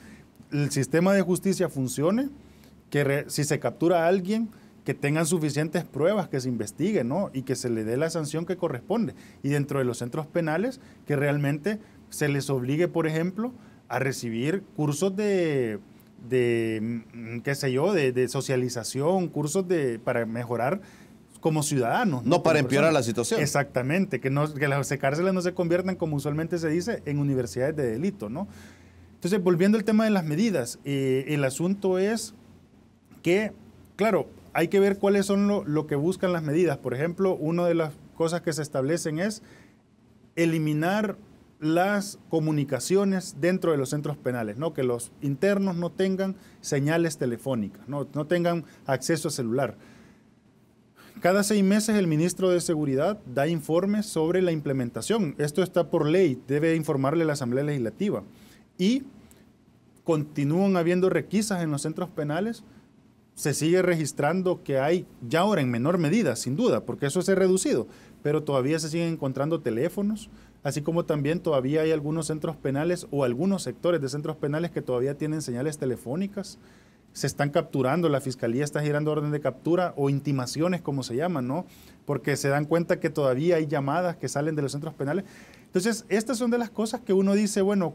el sistema de justicia funcione, que si se captura a alguien, que tengan suficientes pruebas, que se investigue, ¿no? Y que se le dé la sanción que corresponde. Y dentro de los centros penales, que realmente se les obligue, por ejemplo, a recibir cursos de qué sé yo, de socialización, cursos para mejorar como ciudadanos.
No para empeorar la situación.
Exactamente, que las cárceles no se conviertan, como usualmente se dice, en universidades de delito, ¿no? Entonces, volviendo al tema de las medidas, el asunto es que, claro, hay que ver cuáles son lo que buscan las medidas. Por ejemplo, una de las cosas que se establecen es eliminar las comunicaciones dentro de los centros penales, ¿no? Que los internos no tengan señales telefónicas, no tengan acceso a celular. Cada 6 meses el ministro de Seguridad da informes sobre la implementación. Esto está por ley, debe informarle a la Asamblea Legislativa. Y continúan habiendo requisas en los centros penales. Se sigue registrando que hay, ya ahora en menor medida, sin duda, porque eso se ha reducido, pero todavía se siguen encontrando teléfonos, así como también todavía hay algunos centros penales o algunos sectores de centros penales que todavía tienen señales telefónicas. Se están capturando, la Fiscalía está girando orden de captura o intimaciones, como se llaman, ¿no? Porque se dan cuenta que todavía hay llamadas que salen de los centros penales. Entonces, estas son de las cosas que uno dice, bueno,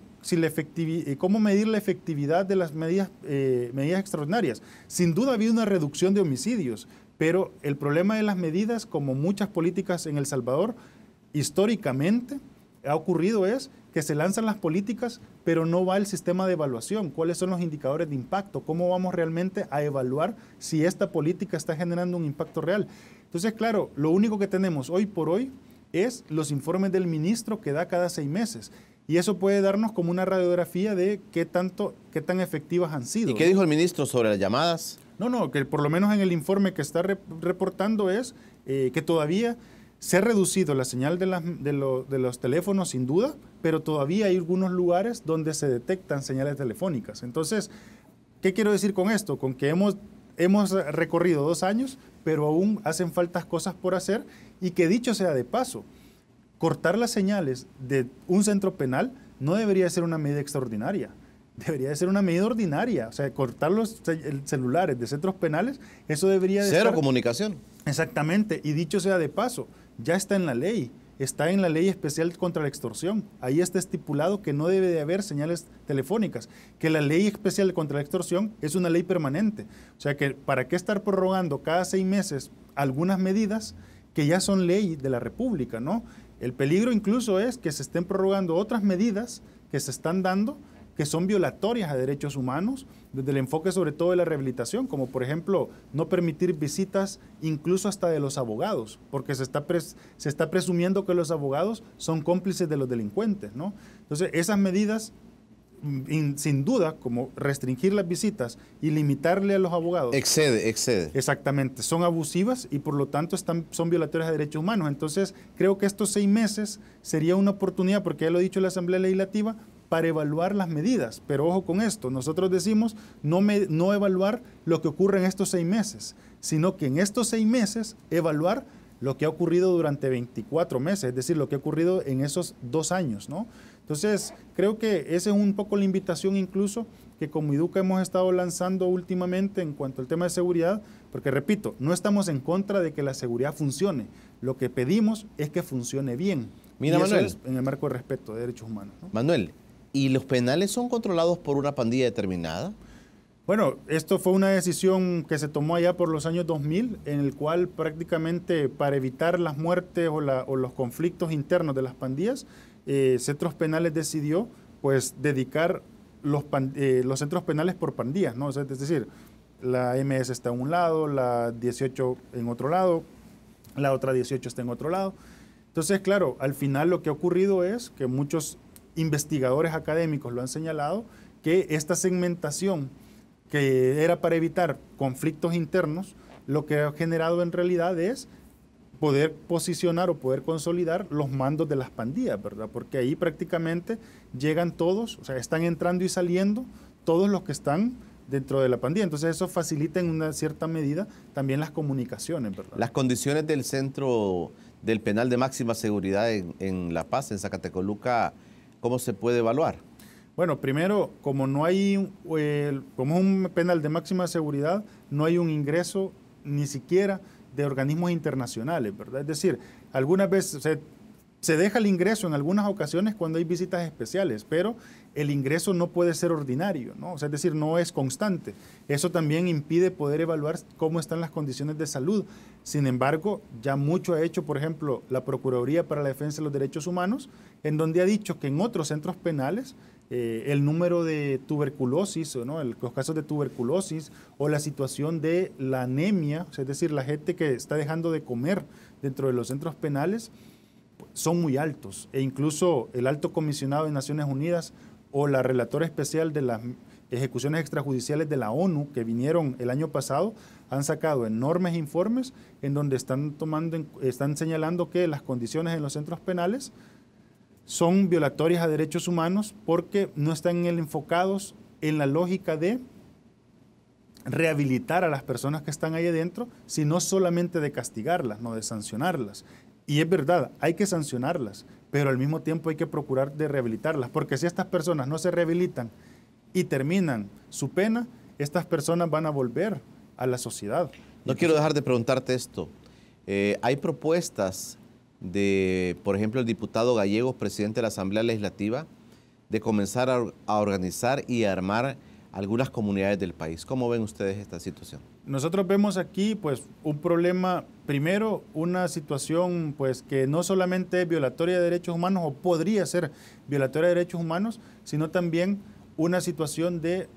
¿cómo medir la efectividad de las medidas extraordinarias? Sin duda ha habido una reducción de homicidios, pero el problema de las medidas, como muchas políticas en El Salvador, históricamente ha ocurrido es que se lanzan las políticas, pero no va el sistema de evaluación. ¿Cuáles son los indicadores de impacto? ¿Cómo vamos realmente a evaluar si esta política está generando un impacto real? Entonces, claro, lo único que tenemos hoy por hoy es los informes del ministro que da cada 6 meses. Y eso puede darnos como una radiografía de qué tan efectivas han sido.
¿Y qué dijo el ministro sobre las llamadas?
No, que por lo menos en el informe que está reportando es que todavía se ha reducido la señal de los teléfonos, sin duda, pero todavía hay algunos lugares donde se detectan señales telefónicas. Entonces, ¿qué quiero decir con esto? Con que hemos recorrido 2 años, pero aún hacen faltas cosas por hacer, y que dicho sea de paso, cortar las señales de un centro penal no debería ser una medida extraordinaria, debería de ser una medida ordinaria. O sea, cortar los celulares de centros penales, eso debería de
Cero comunicación.
Exactamente, y dicho sea de paso, ya está en la ley. Está en la ley especial contra la extorsión. Ahí está estipulado que no debe de haber señales telefónicas, que la ley especial contra la extorsión es una ley permanente. O sea que, ¿para qué estar prorrogando cada 6 meses algunas medidas que ya son ley de la República, ¿no? El peligro incluso es que se estén prorrogando otras medidas que se están dando que son violatorias a derechos humanos, desde el enfoque sobre todo de la rehabilitación, como por ejemplo no permitir visitas incluso hasta de los abogados, porque se está presumiendo que los abogados son cómplices de los delincuentes, ¿no? Entonces, esas medidas, sin duda, como restringir las visitas y limitarle a los abogados.
Excede.
Exactamente, son abusivas y por lo tanto son violatorias de derechos humanos. Entonces, creo que estos 6 meses sería una oportunidad, porque ya lo ha dicho la Asamblea Legislativa, para evaluar las medidas. Pero ojo con esto, nosotros decimos no evaluar lo que ocurre en estos 6 meses, sino que en estos 6 meses evaluar lo que ha ocurrido durante 24 meses, es decir, lo que ha ocurrido en esos 2 años, ¿no? Entonces, creo que esa es un poco la invitación incluso que como IDUCA hemos estado lanzando últimamente en cuanto al tema de seguridad, porque repito, no estamos en contra de que la seguridad funcione, lo que pedimos es que funcione bien.
Mira,
y eso
Manuel,
es en el marco de respeto de derechos humanos, ¿no?
Manuel, ¿y los penales son controlados por una pandilla determinada?
Bueno, esto fue una decisión que se tomó allá por los años 2000, en el cual prácticamente para evitar las muertes o los conflictos internos de las pandillas, Centros Penales decidió pues dedicar los centros penales por pandillas, ¿no? O sea, es decir, la MS está en un lado, la 18 en otro lado, la otra 18 está en otro lado. Entonces, claro, al final lo que ha ocurrido es que muchos investigadores académicos lo han señalado, que esta segmentación que era para evitar conflictos internos, lo que ha generado en realidad es poder posicionar o poder consolidar los mandos de las pandillas, ¿verdad? Porque ahí prácticamente llegan todos, o sea, están entrando y saliendo todos los que están dentro de la pandilla. Entonces eso facilita en una cierta medida también las comunicaciones, ¿verdad?
Las condiciones del centro del penal de máxima seguridad en La Paz, en Zacatecoluca, ¿cómo se puede evaluar?
Bueno, primero, como no hay, como es un penal de máxima seguridad, no hay un ingreso ni siquiera de organismos internacionales, ¿verdad? Es decir, algunas veces se deja el ingreso en algunas ocasiones cuando hay visitas especiales, pero el ingreso no puede ser ordinario, ¿no? O sea, es decir, no es constante. Eso también impide poder evaluar cómo están las condiciones de salud. Sin embargo, ya mucho ha hecho, por ejemplo, la Procuraduría para la Defensa de los Derechos Humanos, en donde ha dicho que en otros centros penales el número de tuberculosis, ¿no? Los casos de tuberculosis o la situación de la anemia, es decir, la gente que está dejando de comer dentro de los centros penales, son muy altos. E incluso el alto comisionado de Naciones Unidas o la relatora especial de las ejecuciones extrajudiciales de la ONU, que vinieron el año pasado, han sacado enormes informes en donde están señalando que las condiciones en los centros penales son violatorias a derechos humanos porque no están enfocados en la lógica de rehabilitar a las personas que están ahí adentro, sino solamente de castigarlas, no de sancionarlas. Y es verdad, hay que sancionarlas, pero al mismo tiempo hay que procurar de rehabilitarlas, porque si estas personas no se rehabilitan y terminan su pena, estas personas van a volver a la sociedad.
No quiero dejar de preguntarte esto. Hay propuestas de, por ejemplo, el diputado Gallegos, presidente de la Asamblea Legislativa, de comenzar a organizar y a armar algunas comunidades del país. ¿Cómo ven ustedes esta situación?
Nosotros vemos aquí pues un problema, primero una situación pues que no solamente es violatoria de derechos humanos o podría ser violatoria de derechos humanos, sino también una situación de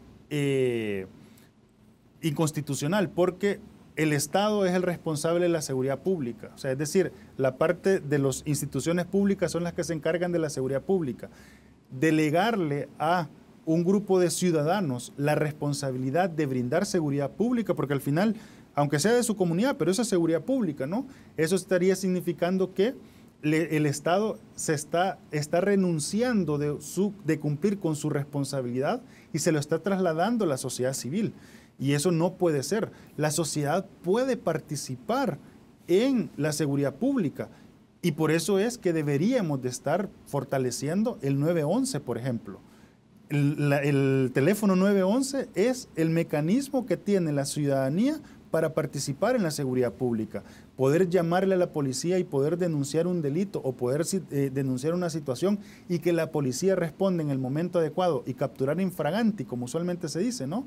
inconstitucional, porque el Estado es el responsable de la seguridad pública. O sea, es decir, la parte de las instituciones públicas son las que se encargan de la seguridad pública. Delegarle a un grupo de ciudadanos la responsabilidad de brindar seguridad pública, porque al final, aunque sea de su comunidad, pero eso es seguridad pública, ¿no? Eso estaría significando que el Estado está renunciando de cumplir con su responsabilidad y se lo está trasladando a la sociedad civil. Y eso no puede ser. La sociedad puede participar en la seguridad pública y por eso es que deberíamos de estar fortaleciendo el 911, por ejemplo. El teléfono 911 es el mecanismo que tiene la ciudadanía para participar en la seguridad pública. Poder llamarle a la policía y poder denunciar un delito o poder denunciar una situación y que la policía responda en el momento adecuado y capturar infraganti, como usualmente se dice, ¿no?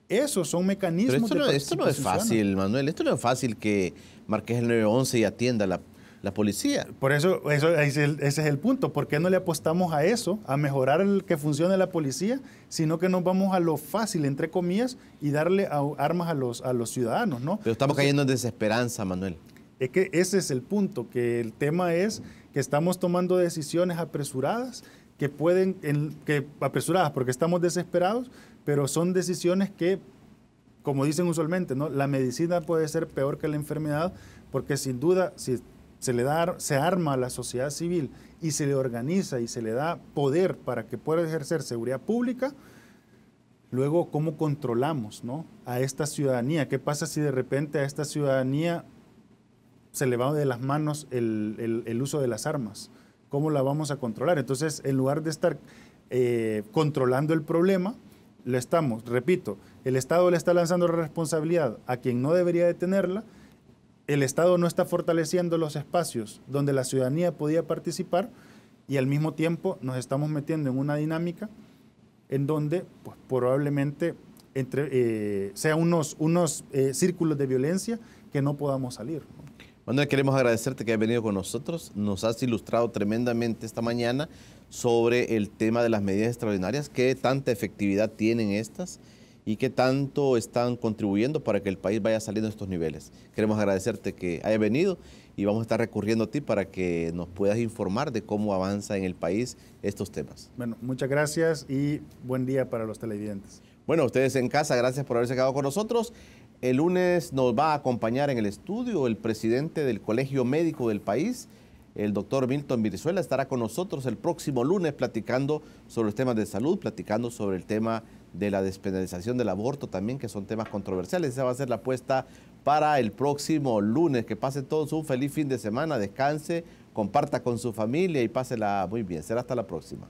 Esos son mecanismos
Pero esto no es fácil, Manuel. Esto no es fácil que marques el 911 y atienda la policía.
Por eso ese es el punto. ¿Por qué no le apostamos a eso, a mejorar el que funcione la policía, sino que nos vamos a lo fácil, entre comillas, y darle armas a los ciudadanos, ¿no?
Pero estamos cayendo en desesperanza, Manuel.
Es que ese es el punto, que el tema es que estamos tomando decisiones apresuradas, apresuradas porque estamos desesperados, pero son decisiones que, como dicen usualmente, ¿no? La medicina puede ser peor que la enfermedad, porque sin duda, si se arma a la sociedad civil y se le organiza y se le da poder para que pueda ejercer seguridad pública, luego, ¿cómo controlamos, ¿no? a esta ciudadanía? ¿Qué pasa si de repente a esta ciudadanía se le va de las manos el uso de las armas? ¿Cómo la vamos a controlar? Entonces, en lugar de estar controlando el problema, repito, el Estado le está lanzando la responsabilidad a quien no debería de tenerla. El Estado no está fortaleciendo los espacios donde la ciudadanía podía participar y al mismo tiempo nos estamos metiendo en una dinámica en donde pues, probablemente sea unos círculos de violencia que no podamos salir, ¿no?
Manuel, queremos agradecerte que hayas venido con nosotros. Nos has ilustrado tremendamente esta mañana sobre el tema de las medidas extraordinarias, qué tanta efectividad tienen estas y qué tanto están contribuyendo para que el país vaya saliendo de estos niveles. Queremos agradecerte que hayas venido y vamos a estar recurriendo a ti para que nos puedas informar de cómo avanza en el país estos temas.
Bueno, muchas gracias y buen día para los televidentes.
Bueno, ustedes en casa, gracias por haberse quedado con nosotros. El lunes nos va a acompañar en el estudio el presidente del Colegio Médico del país, el doctor Milton Brizuela. Estará con nosotros el próximo lunes platicando sobre los temas de salud, platicando sobre el tema de la despenalización del aborto también, que son temas controversiales. Esa va a ser la apuesta para el próximo lunes. Que pasen todos un feliz fin de semana, descanse, comparta con su familia y pásela muy bien. Será hasta la próxima.